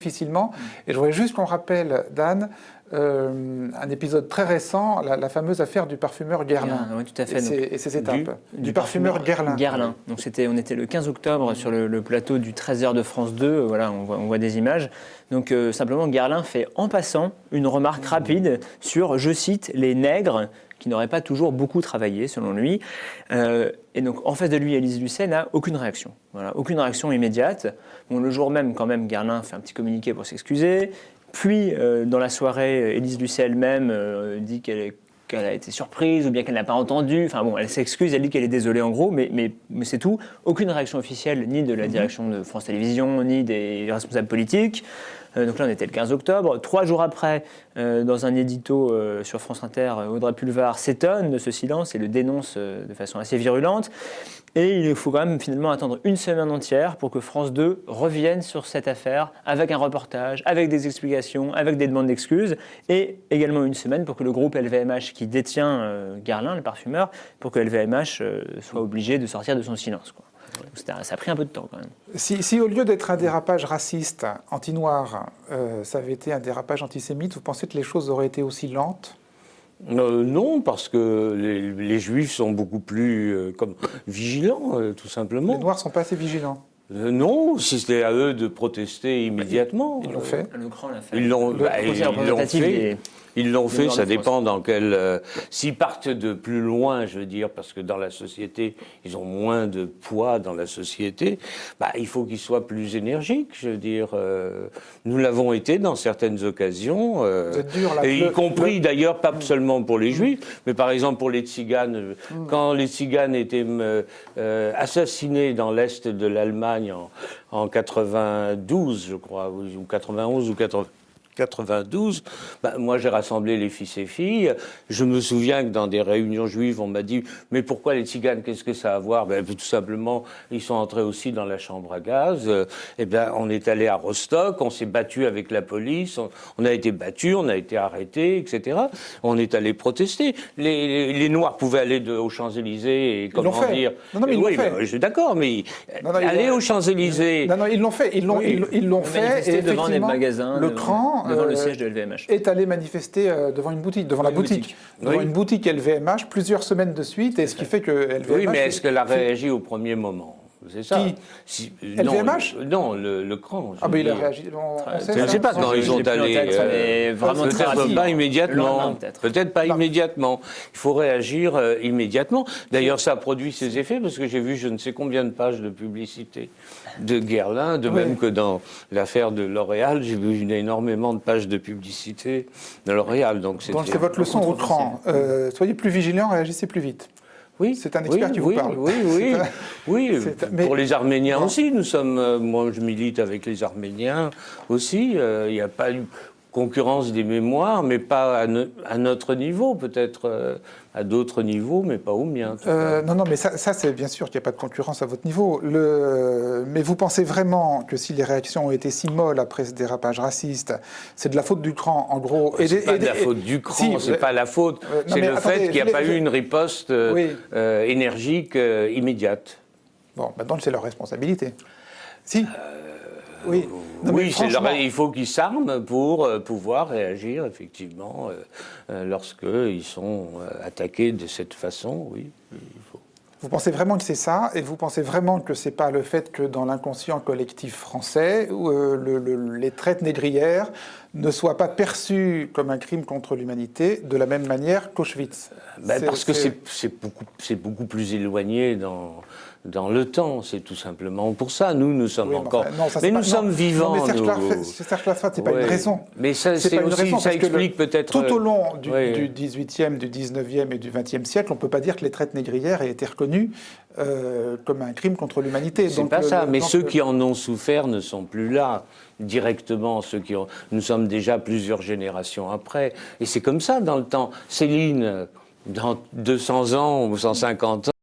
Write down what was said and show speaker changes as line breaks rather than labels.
difficilement. Et je voudrais juste qu'on rappelle, Dan, un épisode très récent, la fameuse affaire du parfumeur Guerlain.
Oui, tout à fait.
Et ses étapes. Du parfumeur Guerlain.
Guerlain. Donc on était le 15 octobre sur le plateau du 13h de France 2. Voilà, on voit des images. Donc simplement, Guerlain fait en passant une remarque rapide sur, je cite, les nègres qui n'auraient pas toujours beaucoup travaillé, selon lui. Et donc, en face de lui, Élise Lucet n'a aucune réaction. Voilà, aucune réaction immédiate. Bon, le jour même, quand même, Guerlain fait un petit communiqué pour s'excuser. Puis, dans la soirée, Élise Lucet elle-même dit qu'elle a été surprise ou bien qu'elle n'a pas entendu. Enfin bon, elle s'excuse, elle dit qu'elle est désolée en gros, mais c'est tout. Aucune réaction officielle, ni de la direction de France Télévisions, ni des responsables politiques. Donc là, on était le 15 octobre. 3 jours après, dans un édito sur France Inter, Audrey Pulvar s'étonne de ce silence et le dénonce de façon assez virulente. Et il faut quand même finalement attendre une semaine entière pour que France 2 revienne sur cette affaire avec un reportage, avec des explications, avec des demandes d'excuses, et également une semaine pour que le groupe LVMH qui détient Guerlain, le parfumeur, pour que LVMH soit obligé de sortir de son silence, quoi. Ça a pris un peu de temps quand même.
Si au lieu d'être un dérapage raciste, anti-noir, ça avait été un dérapage antisémite, vous pensez que les choses auraient été aussi lentes ?
Non, parce que les Juifs sont beaucoup plus vigilants, tout simplement.
Les Noirs ne sont pas assez vigilants.
Non, si c'était à eux de protester immédiatement.
Ils l'ont fait.
Le Grand l'a fait.
Ils l'ont fait, ça dépend dans quel... S'ils partent de plus loin, je veux dire, parce que dans la société, ils ont moins de poids dans la société, il faut qu'ils soient plus énergiques, je veux dire. Nous l'avons été dans certaines occasions,
Vous êtes dur, là,
y compris d'ailleurs, pas seulement pour les Juifs, mais par exemple pour les Tziganes. Quand les Tziganes étaient assassinés dans l'Est de l'Allemagne en 92, je crois, ou 91 ou 92, moi j'ai rassemblé les fils et filles. Je me souviens que dans des réunions juives, on m'a dit « Mais pourquoi les Tziganes, qu'est-ce que ça a à voir ?» Tout simplement, ils sont entrés aussi dans la chambre à gaz. On est allé à Rostock, on s'est battu avec la police, on a été battus, on a été arrêtés, etc. On est allé protester. Les Noirs pouvaient aller aux Champs-Élysées et comment dire...
Non, mais ils l'ont fait.
Je suis d'accord, mais aller aux Champs-Élysées...
Non, ils l'ont fait. Ils l'ont fait. Et
devant des magasins,
le cran...
devant le siège de LVMH.
Est allé manifester devant une boutique, devant la boutique. Devant une boutique LVMH plusieurs semaines de suite, et ce qui fait que LVMH...
Oui, mais est-ce qu'elle a réagi au premier moment ? C'est ça.
LVMH ?
Non, le cran.
Il a réagi.
Je ne sais pas quand ils sont allés.
Vraiment très
peut-être pas immédiatement. Peut-être pas immédiatement. Il faut réagir immédiatement. D'ailleurs, ça a produit ses effets parce que j'ai vu je ne sais combien de pages de publicité de Guerlain, de même que dans l'affaire de L'Oréal, j'ai vu énormément de pages de publicité de L'Oréal. Donc c'est
votre leçon au cran. Soyez plus vigilants, réagissez plus vite.
Oui,
c'est un expert qui vous parle.
Oui. Pour les Arméniens aussi, nous sommes. Moi, je milite avec les Arméniens aussi. Il n'y a pas eu concurrence des mémoires, mais pas à notre niveau, peut-être à d'autres niveaux, mais pas au mien.
Non, mais ça c'est bien sûr qu'il n'y a pas de concurrence à votre niveau. Mais vous pensez vraiment que si les réactions ont été si molles après ce dérapage raciste, c'est de la faute du cran, en gros.
C'est pas de la faute du cran, c'est pas la faute. C'est le fait qu'il n'y a pas eu une riposte énergique immédiate.
Bon, maintenant c'est leur responsabilité. Si. Oui,
il faut qu'ils s'arment pour pouvoir réagir, effectivement, lorsqu'ils sont attaqués de cette façon, oui, il faut.
Vous pensez vraiment que c'est ça, et vous pensez vraiment que c'est pas le fait que dans l'inconscient collectif français, les traites négrières ne soient pas perçues comme un crime contre l'humanité de la même manière qu'Auschwitz?
Parce que c'est beaucoup plus éloigné dans le temps, c'est tout simplement pour ça. Nous sommes encore... nous sommes vivants.
Non, mais Serge Klarsfeld, c'est pas une raison.
Mais ça explique peut-être...
Tout au long du 18e, du 19e et du 20e siècle, on ne peut pas dire que les traites négrières aient été reconnues comme un crime contre l'humanité.
C'est pas ça, mais ceux qui en ont souffert ne sont plus là directement. Nous sommes déjà plusieurs générations après. Et c'est comme ça dans le temps. Céline, dans 200 ans ou 150 ans,